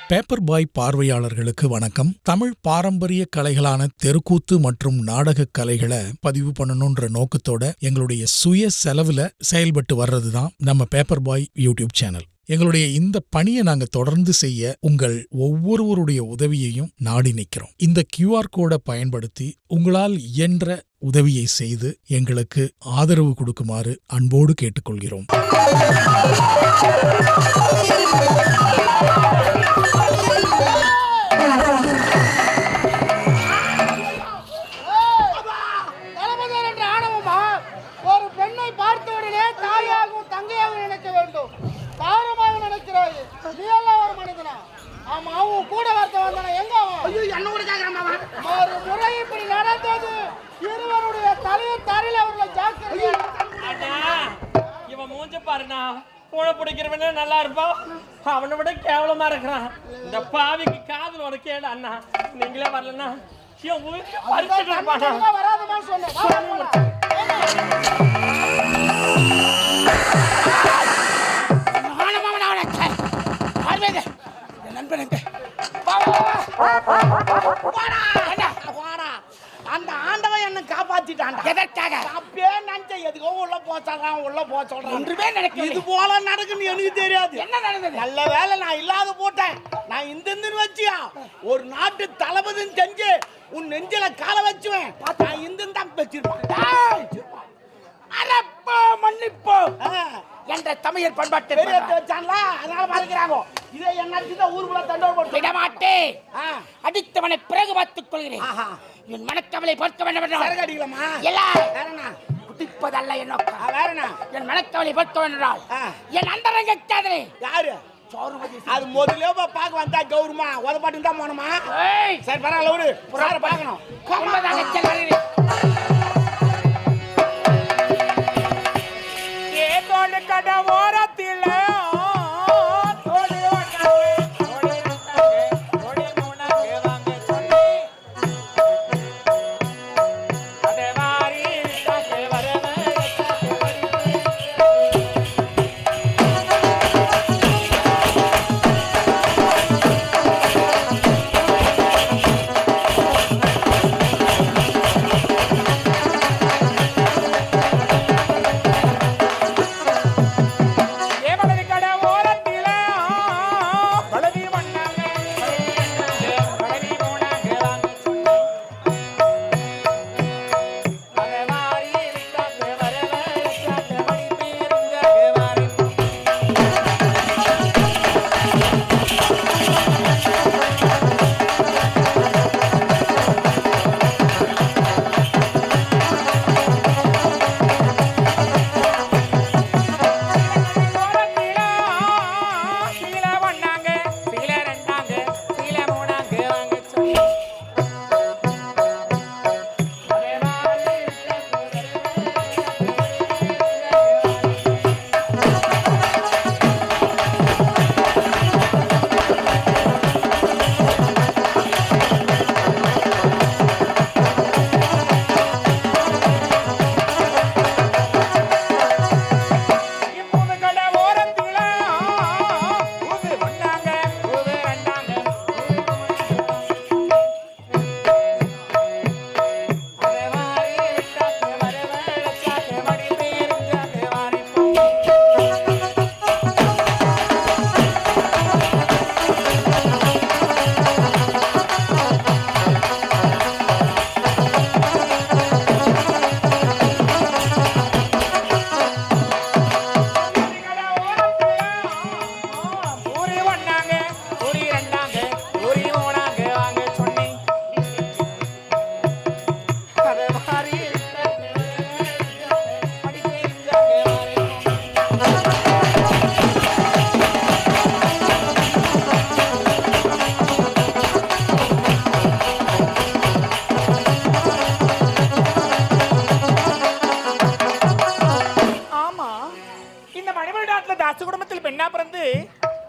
Paper பாய் பார்வையாளர்களுக்கு வணக்கம். தமிழ் பாரம்பரிய கலைகளான தெருக்கூத்து மற்றும் நாடக கலைகளை பதிவு பண்ணணும்ன்ற நோக்கத்தோட எங்களுடைய சுய செலவுல செயல்பட்டு வர்றதுதான் நம்ம பேப்பர் பாய் யூடியூப் சேனல். எங்களுடைய இந்த பணியை நாங்க தொடர்ந்து செய்ய உங்கள் ஒவ்வொருவருடைய உதவியையும் நாடி நிற்கிறோம். இந்த QR கோடை பயன்படுத்தி உங்களால் இயன்ற உதவியை செய்து எங்களுக்கு ஆதரவு கொடுக்குமாறு அன்போடு கேட்டுக்கொள்கிறோம். நல்லா இருப்பான், அவனை விட கேவலமா இருக்கிறான். இந்த பாவிக்கு காதல் ஒரு கேடு அண்ணா. நீங்களே வரலன்னா அந்த ஆண்டவன் என்ன காப்பாத்திட்டான். எதற்காக? அப்பே நினைச்ச எதுக்கோ உள்ள போ சொல்றான். ஒன்றுமே நடக்குது. இது போல நடக்குன்னு எனக்கு தெரியாது. என்ன நடந்தது? நல்ல வேலை நான் இல்லாத போட்டேன். நான் இந்த வச்சியா ஒரு நாட்டு தளபதின்னு செஞ்சு உன் நெஞ்சில கால வச்சுவேன். நான் இந்த தான் வச்சிருப்பேன். அரப்போ மன்னிப்போ என்ற தமிழர் பண்பாட்டு வச்சாங்களா, அதனால பாருக்கிறாங்க. இதை என்ன ஊருக்குள்ள தண்டோடு போட்டு விடமாட்டே. அடித்தவனை பிறகு பார்த்துக் கொள்கிறேன். என் மனக்கவலை பார்க்க வேண்டும். குடிப்பதல்ல என் என் மனக்கவலை பார்க்க வேண்டால் என் அந்தரங்க காதலே யாரு அது முதல்ல பார்க்க வந்தா கௌரவமா உதப்பாட்டு தான் போனோமா. சரி பரவாயில்ல, புறார பார்க்கணும். கடை ஓரத்தில்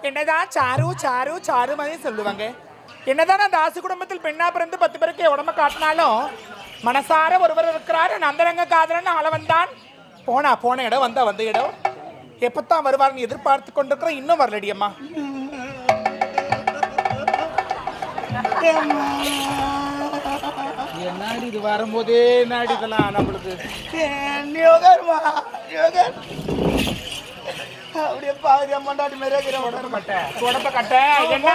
என்னதான் சாரு சாரு சாரு மாதிரி சொல்லுவாங்க. என்னதான் அந்த தாசு குடும்பத்தில் பெண்ணா பிறந்து 10 பேருக்கு உடம்ப காட்டினாலும் மனசார ஒருவர் இருக்கிறாரு. நந்தரங்க காதலன் ஆளவன் தான். போன இடம் வந்த இடம் எப்பத்தான் வருவார்னு எதிர்பார்த்து கொண்டிருக்கிற. இன்னும் வரலடி அம்மா. என்னடி இது வரும்போதே நாடி இதெல்லாம் நம்மளுக்கு நீ உட்காருமா நீ உட்காரு அப்படியே பாதியா மண்டாட்டி மாதிரியே இருக்கிறேன் தொடப்ப கட்ட என்ன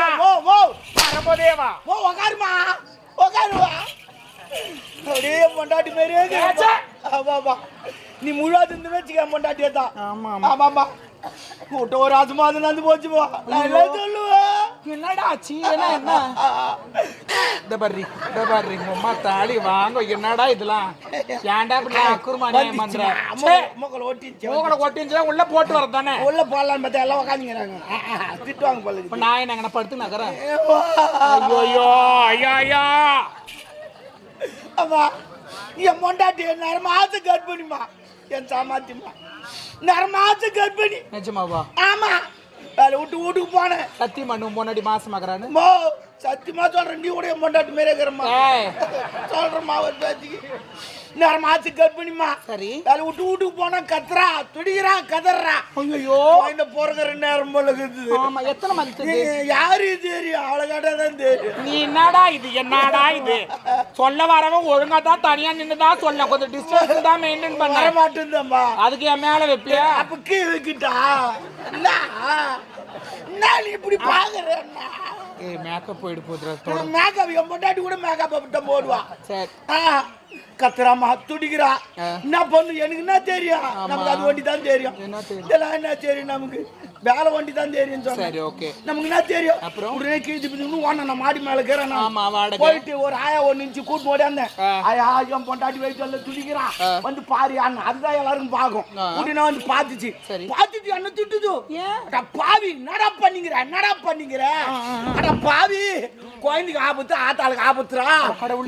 வரும்போதே வா உட்காருமா உட்காருவா அப்படியே மண்டாட்டி மாதிரியே இருக்கிறேன் ஆமாப்பா நீ முழுவதும் இருந்து வச்சுக்க மண்டாட்டியே தான் ஆமாப்பா கூட்ட ஒரு ஆசமா அது நந்து போச்சு போ நான் சொல்லுவேன் என்னடா ஆச்சு என்ன இந்த பர்றி அம்மா தாலி வாங்க என்னடா இதெல்லாம் ஏன்டா இப்படி அக்குருமானே மந்திர மூக்கல ஒட்டிச்சு மூக்கல ஒட்டிஞ்சா உள்ள போட்டு வரது தானே உள்ள போடலான்னு பார்த்தா எல்லாம் உட்காந்துங்கிறாங்க திட்டுவாங்க போல இப்ப நான் என்ன படுத்து நகரேன் ஐயோ ஐயா அம்மா என் மொண்டாட்டி நேரமாச்சு கர்ப்பிணிமா என் சாமாத்தியம்மா நேரமாச்சு கர்ப்பிணி நிஜமாவா ஆமா வேலை விட்டு வீட்டுக்கு போனேன் சத்தியமா நீ முன்னாடி மாசமாக்குறான்னு மோ சத்தியமா சொல்றேன் நீ கூட என் மொண்டாட்டி மாரி இருக்கிறம்மா சொல்றேம்மா ஒரு பேச்சுக்கு நேரமாச்சு கர்ப்பிணிமா சரி வேலை விட்டு வீட்டுக்கு போனா கத்துறா துடிக்கிறா கதறா ஐயோ இந்த பிறகுற நேரம் போல இருக்குது ஆமா எத்தனை மந்த் யாரு தெரியும் அவளை கேட்டாதான் தெரியும் நீ என்னடா இது சொல்ல வரவன் ஒழுங்கா தான் தனியா நின்னுதான் சொல்ல கொஞ்சம் டிஸ்டன்ஸ் தான் மெயின்டைன் பண்ண வர மாட்டேன்தாம்மா அதுக்கு என் மேல வைப்பியா அப்ப கீழே வைக்கிட்டா என்ன நீ இப்படி பாக்குற மேக்கப் போயிட்டு போதுரா மேக்கப் என் பொண்டாட்டி கூட மேக்கப் போடுவா சரி கத்துறாமா துடிக்கிறா என்ன பண்ணு எனக்கு என்ன தெரியும் நமக்கு அது வண்டி தான் தெரியும் இதெல்லாம் என்ன தெரியும் நமக்கு வேலை வண்டி தான் தெரியும் சரி ஓகே நமக்கு என்ன தெரியும் அப்புறம் உடனே கீழ்ச்சி நான் மாடி மேல இருக்கிறேன் ஆமா வாடகை போயிட்டு ஒரு ஆயா ஒன்னு இன்ச்சு கூட்டு ஓடியாந்தேன் ஆயா என் பொண்டாட்டி வயிற்று வந்து துடிக்கிறான் வந்து பாரு அண்ணன் அதுதான் எல்லாருக்கும் பாக்கும் உடனே வந்து பாத்துச்சு பாத்துட்டு என்ன திட்டுது பாவி நடா பண்ணிக்கிற அட பாவி குழந்தைக்கு ஆபத்து ஆத்தாளுக்கு ஆபத்துரா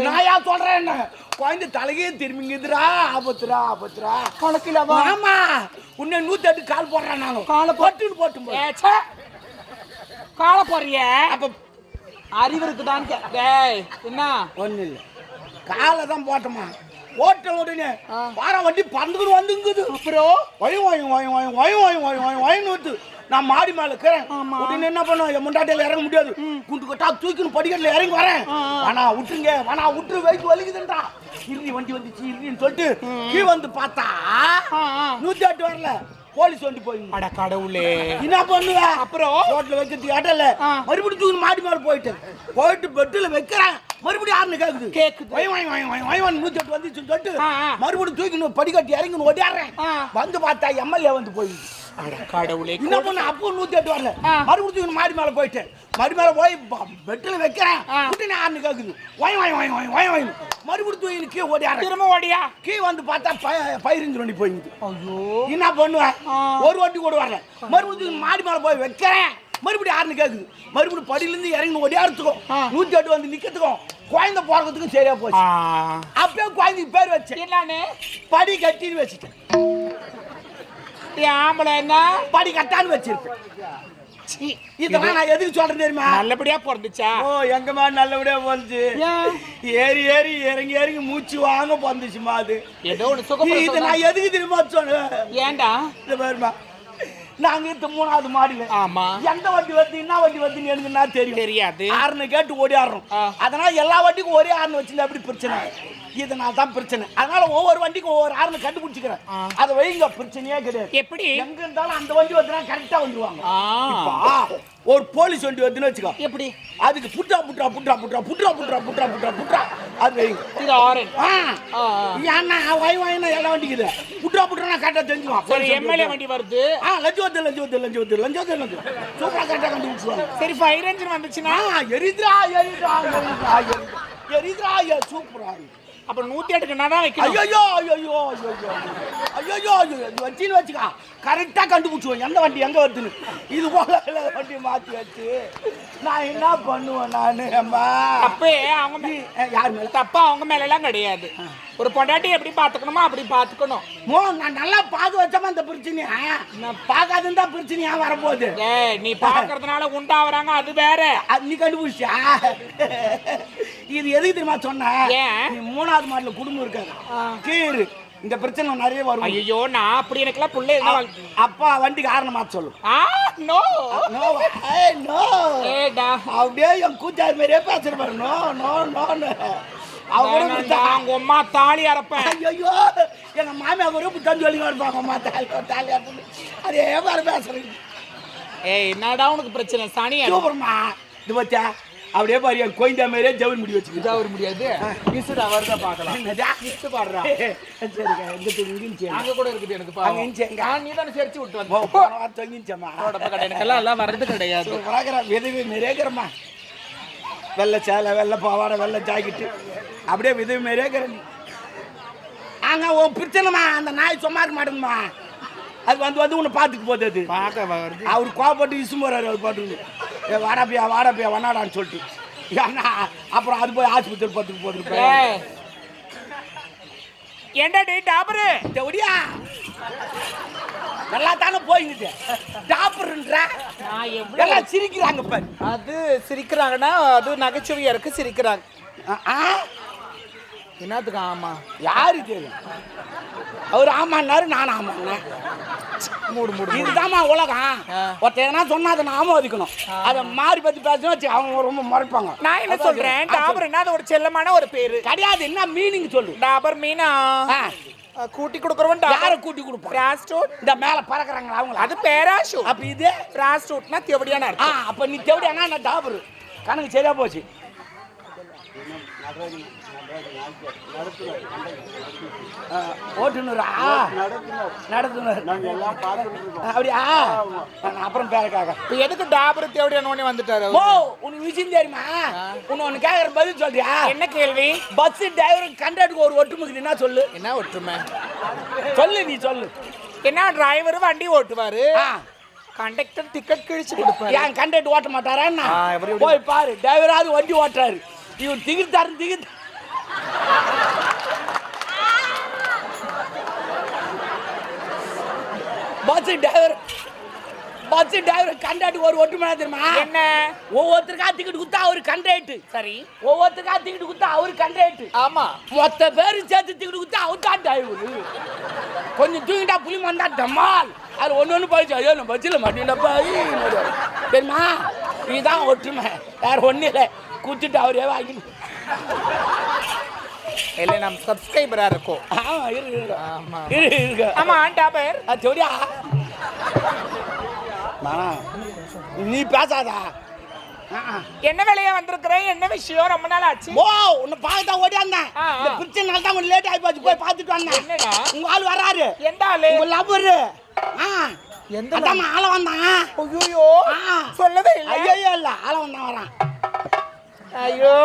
நான் யா சொல்றேன் என்ன குழந்தை தலையே திரும்பிங்குதுரா ஆபத்துரா கணக்கிலவா ஆமா உன்னை 108 கால் போடுறேன் நானும் காலை போட்டுன்னு போட்டு காலை போடுறிய அப்ப அறிவு இருக்குதான் என்ன ஒண்ணு இல்லை காலை தான் போட்டோமா ஓட்ட உடனே வார வண்டி பறந்துக்கிட்டு வந்துங்குது அப்புறம் வயனூத்து நான் மாடி மேல இருக்கிறேன் உடனே என்ன பண்ணுவேன் என் முண்டாட்டியில இறங்க முடியாது குண்டு கட்டா தூக்கின்னு படிக்கட்டில் இறங்கி வரேன் வேணா விட்டுரு வெயிட் வலிக்குதுன்றா இறுதி வண்டி வந்துச்சு இறுதின்னு சொல்லிட்டு கீ வந்து பார்த்தா 108 வரல போலீஸ் வண்டி போய் அட கடவுளே என்ன பண்ணுவேன் அப்புறம் ரோட்ல வைக்கிறதுக்கு இடல மறுபடியும் தூக்கி மாடி மேல போயிட்டு பெட்டுல வைக்கிறேன் மறுபடியும் யாருன்னு கேக்குது 108 வந்துச்சுன்னு சொல்லிட்டு மறுபடியும் தூக்கி படிக்கட்டி இறங்கி ஓடியாடுறேன் வந்து பார்த்தா எம்எல்ஏ வந்து போய் கடவுளே என்ன பண்ண அப்போ 108 வரல மறுபடியும் மாடி மேல போயிட்டேன் மாடி மேல போய் பெட்டுல வைக்கிறேன் உடனே யாருன்னு கேக்குது மறுபடியும் தூக்கி கீழே ஓடியாடுறேன் திரும்ப ஓடியா கீ வந்து பார்த்தா பயிரிஞ்சு வண்டி போயிடுது ஐயோ என்ன பண்ணுவேன் ஒரு வண்டி கூட வரல மறுபடியும் மாடி மேல போய் வைக்கிறேன் மறுபடியும் யாருன்னு கேக்குது மறுபடியும் படியிலிருந்து இறங்கி ஓடியாடுறதுக்கும் 108 வந்து நிக்கிறதுக்கும் குழந்தை போறதுக்கும் சரியா போச்சு அப்பயே குழந்தைக்கு பேர் வச்சேன் என்னன்னு படி கட்டின்னு வச்சுட்டேன் ஆம்பளை என்ன படி கட்டான்னு வச்சிருப்பேன் இதெல்லாம் நான் எதுக்கு சொல்றேன் தெரியுமா நல்லபடியா பிறந்துச்சா எங்கம்மா நல்லபடியா போந்துச்சு ஏறி இறங்கி மூச்சு வாங்க பிறந்துச்சுமா அது ஏதோ ஒண்ணு சுகம் இது நான் எதுக்கு தெரியுமா சொன்னேன் ஏன்டா இந்த பாருமா நாங்க இருக்க 3வது மாடியில ஆமா எந்த வண்டி வருது என்ன வண்டி வருதுன்னு எனக்கு என்ன தெரியாது ஆறுன்னு கேட்டு ஓடியாடுறோம் அதனால எல்லா வண்டிக்கும் ஒரே ஆறுன்னு வச்சிருந்தா அப்படி பிரச்சனை இதனால தான் பிரச்சனை அதனால ஒவ்வொரு வண்டிக்கும் ஒவ்வொரு ஆறுன்னு கண்டுபிடிச்சிக்கிறேன் அதை வைங்க பிரச்சனையே கிடையாது எப்படி எங்க இருந்தாலும் அந்த வண்டி வந்துனா கரெக்டா வந்துருவாங்க ஒரு போலீஸ் வண்டி வருதுன்னு வச்சுக்கோ எப்படி அதுக்கு புட்ரா அது வைங்க இது ஆரன் ஏன்னா வாய்னா எல்லா வண்டிக்குது புட்ரா கரெக்டா தெரிஞ்சுவான் சரி எம்எல்ஏ வண்டி வருது லஞ்சு சூப்பரா கரெக்டா கண்டுபிடிச்சுவாங்க சரி ஃபயர் என்ஜின் வந்துச்சுன்னா எரித்ரா சூப்பரா அப்ப 108 என்னதான் வைக்கணும் ஐயோ வச்சின்னு வச்சுக்கா கரெக்டா கண்டுபிடிச்சுவோம் எந்த வண்டி எங்க வருதுன்னு இது போல வண்டி மாத்தி வச்சு நான் என்ன பண்ணுவேன் நானு அம்மா தப்பே அவங்க யார் மேல தப்பா அவங்க மேல எல்லாம் கிடையாது ஒரு பொண்டாட்டி எப்படி பாத்துக்கணுமோ அப்படி பாத்துக்கணும் நான் நல்லா பாக்க வச்சாம அந்த பிரச்சனையா நான் பார்க்காதுன்னு பிரச்சனையா வரப்போகுது நீ பாக்குறதுனால உண்டாவறாங்க அது வேற நீ கண்டுபிடிச்சா இது எதுக்கு தெரியுமா சொன்ன நீ 3வது மாடல குடும்பம் இருக்காது கீழ் இந்த பிரச்சனை நிறைய வரும். ஐயோ நான் அப்படி எனக்குலாம் புள்ள என்ன அப்பா வண்டிக்கு காரணம் மாத்த சொல்லு. நோ நோ ஏய் நோ ஏடா அப்படியே என் கூச்சார் மாதிரியே பேசுறேன். நோ நோ நோ அவங்க அம்மா தாலி அறப்பேன். ஐயோ எங்க மாமியா ஒரு தஞ்சு வலிங்க இருப்பாங்க. அம்மா தாலி அறப்பேன். அதே மாதிரி பேசுறேன். ஏய் என்னடா உனக்கு பிரச்சனை சனியா சூப்பர்மா. இது பத்தியா அப்படியே பாரு என் கோயிந்தா மாதிரியே ஜவுன் முடி வச்சுக்கிட்டு அவர் முடியாது கிஸ்டா வரத பார்க்கலாம். கிஸ்ட் பாடுறா. சரிக்கா எங்க தெரிஞ்சிச்சு அங்க கூட இருக்குது எனக்கு அங்க இங்க நீ தான சேர்த்து விட்டு வந்த போன வாரம் தொங்கிச்சம்மா. எனக்கெல்லாம் எல்லாம் வர்றது கிடையாது. விதவி நிறையக்கிறம்மா. வெள்ளை சேலை வெள்ளை பாவாடை வெள்ளை ஜாக்கெட்டு அப்படியே விதவி நிறையக்கிற நீ. அங்க உன் பிரச்சனைமா அந்த நாய் சும்மா இருக்க மாட்டேங்குமா. அது வந்து உன்னை பார்த்துட்டு போகுது. அது பார்க்க வருது. அவர் கோவப்பட்டு இசும் போறாரு. அவர் பாட்டு வாடாப்பியா வண்ணாடான்னு சொல்லிட்டு ஏன்னா அப்புறம் அது போய் ஆஸ்பத்திரி பார்த்துட்டு போட்டுருப்பேன். ஏண்டா டே டாபரு ஒடியா நல்லா தானே போயிங்குது. டாப்பர்ன்ற நான் எவ்வளவு எல்லாம் சிரிக்கிறாங்க பாரு. அது சிரிக்கிறாங்கன்னா அது நகைச்சுவையா இருக்கு சிரிக்கிறாங்க. என்னத்துக்கு ஆமா யாரு தெரியும். அவர் ஆமான்னாரு நானும் ஆமாண்ணே. இதுதாம்மா உலகம். ஒருத்தர் எதனா சொன்னா அதை நாம ஒதுக்கணும். அதை மாறி பத்தி பேசணும் வச்சு அவங்க ரொம்ப முறைப்பாங்க. நான் என்ன சொல்றேன் டாபர்னா அது ஒரு செல்லமான ஒரு பேரு கிடையாது. என்ன மீனிங் சொல்லு. டாபர் மீனா கூட்டி கொடுக்கறவன் யாரை கூட்டி கொடுப்போம். பிராஸ்டூட் இந்த மேல பறக்குறாங்களா அவங்க. அது பேராஷூட். அப்ப இது பிராஸ்டூட்னா தேவடியான அர்த்தம். அப்ப நீ தேவடியானா நான் டாபர். கணக்கு சரியா போச்சு. ஓட்டுநரா நடத்துனர் அப்படியா. அப்புறம் பேருக்காக இப்ப எதுக்கு டாபர் தேவடியான வந்துட்டாரு. ஓ உனக்கு விஷயம் தெரியுமா. ஒன்னு கேக்குற பதில் சொல்றியா. என்ன கேள்வி. பஸ் டிரைவர் கண்டக்டருக்கு ஒரு ஒற்றுமைக்கு என்ன சொல்லு. என்ன ஒற்றுமை சொல்லு நீ சொல்லு. என்ன டிரைவர் வண்டி ஓட்டுவாரு கண்டக்டர் டிக்கெட் கிழிச்சு கொடுப்பாரு. ஏன் கண்டக்டர் ஓட்ட மாட்டாரா. போய் பாரு டிரைவராவது வண்டி ஓட்டுறாரு. இவன் திகிர்த்தாரு பஸ் டிரைவர் கண்டக்டர் ஒரு ஒற்றுமை தெரியுமா. என்ன ஒவ்வொருத்தருக்கா டிக்கெட் குத்தா அவரு கண்டக்டர். சரி ஒவ்வொருத்தருக்கா டிக்கெட் குத்தா அவரு கண்டக்டர். ஆமா மொத்த பேரு சேர்த்து டிக்கெட் குத்தா அவர் தான் டிரைவர். கொஞ்சம் தூங்கிட்டா புலி வந்தா டமால் அது ஒன்று போயிடுச்சு. ஐயோ நம்ம பஸ்ஸில் மாட்டேன்டப்பா தெரியுமா. இதுதான் ஒற்றுமை. வேற ஒன்றும் இல்லை. குத்துட்டு அவரே வாங்கி இல்லை நம்ம சப்ஸ்கிரைபரா இருக்கோம். ஆமா இருக்கு. ஆமா இருக்கு. ஆமா டாபர் சரியா. நீ பேசாதா. என்ன வேலையா வந்திருக்கிற. என்ன விஷயம் ரொம்ப நாள் ஆச்சு. ஓ உன்னை பார்க்கத்தான் ஓடியாந்தேன். இந்த பிரச்சனை தான் கொஞ்சம் லேட் ஆகி போச்சு. போய் பார்த்துட்டு வந்தேன். என்னடா உங்க ஆள் வர்றாரு. எந்த ஆளு. உங்க லவ்வரு. எந்த ஆள வந்தான். ஐயோ சொல்லவே இல்லை. ஐயோ இல்ல ஆள வந்தான் வரான். ஐயோ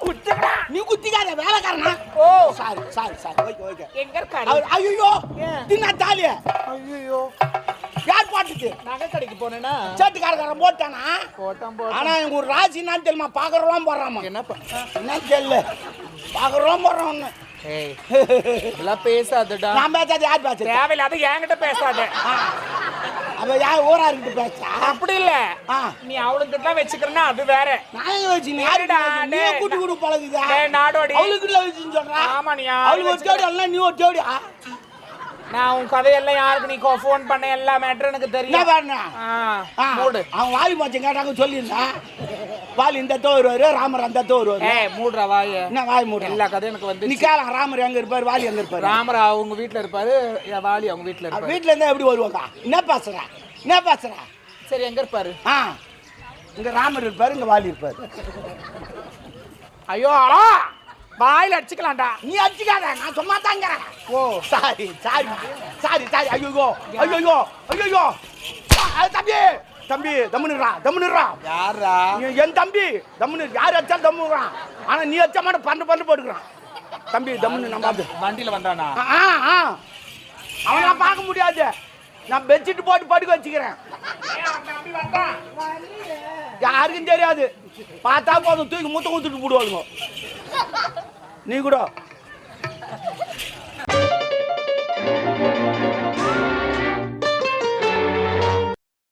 குத்துடா. நீ குத்திக்காத வேலைக்காரனா. ஓ sorry sorry sorry. Okay okay. எங்க இருக்காரு. ஐயோ தின்னா தாலிய. ஐயோ யார் போட்டுச்சு. நகை கடைக்கு போனேனா சேட்டுக்காரன் போட்டானா. போட்டான் ஆனா எங்க ஒரு ராசி என்னன்னு தெரியுமா. பாக்குறோம் போடுறாமா. என்ன தெரியல பாக்குறோம் போடுறான். ஏய் இதெல்லாம் பேசாதடா. நான் பேசாத யார் பேச. தேவையில்லாத என்கிட்ட பேசாத. அப்ப யார் ஊரா இருக்கு பேச. அப்படி இல்ல நீ அவளுக்கு தான் வச்சுக்கிறனா அது வேற. நான் வச்சு யாருடா நீ கூட்டி கூட்டி பழகுதா. நாடோடி அவளுக்கு இல்ல வச்சுன்னு சொல்றா. ஆமா நீ அவளுக்கு ஒரு ஜோடி எல்லாம் நீ ஒரு ஜோடி. நான் உன் கதையெல்லாம் யாருக்கு நீ ஃபோன் பண்ண எல்லா மேட்டரும் எனக்கு தெரியும். மூடு. அவன் வாலி மச்சம் கேட்டாங்க சொல்லியிருந்தான். வாலி இந்த வருவாரு ராமர் அந்த வருவாரு. மூடுறா வாய். என்ன வாய் மூடு. எல்லா கதையும் எனக்கு வந்து நீ கேள. ராமர் எங்க இருப்பாரு வாலி எங்க இருப்பாரு. ராமர் அவங்க வீட்டுல இருப்பாரு வாலி அவங்க வீட்டுல இருப்பாரு. வீட்டுல இருந்தா எப்படி வருவாங்க. என்ன பேசுற சரி எங்க இருப்பாரு. இங்க ராமர் இருப்பாரு இங்க வாலி இருப்பாரு. ஐயோ வாயில அடிச்சுக்கலாம்டா. நீ அடிச்சுக்காத நான் சும்மா தாங்க. ஓ சாரி சாரி சாரி சாரி. ஐயோ ஐயோ ஐயோ தம்பி தம்பி தம்முனுறா. யாரா என் தம்பி தம்முனு. யார் அடிச்சா தம்முறான். ஆனா நீ அடிச்சா மட்டும் பண்டு போட்டுக்கிறான். தம்பி தம்முனு நம்ம வண்டியில வந்தானா. அவன் நான் பார்க்க முடியாது. நான் பெட்ஷீட் போட்டு படுக்க வச்சுக்கிறேன். யாருக்கும் தெரியாது. பார்த்தா போதும் தூக்கி மூத்த ஊத்துட்டு போடுவாங்க. நீ கூட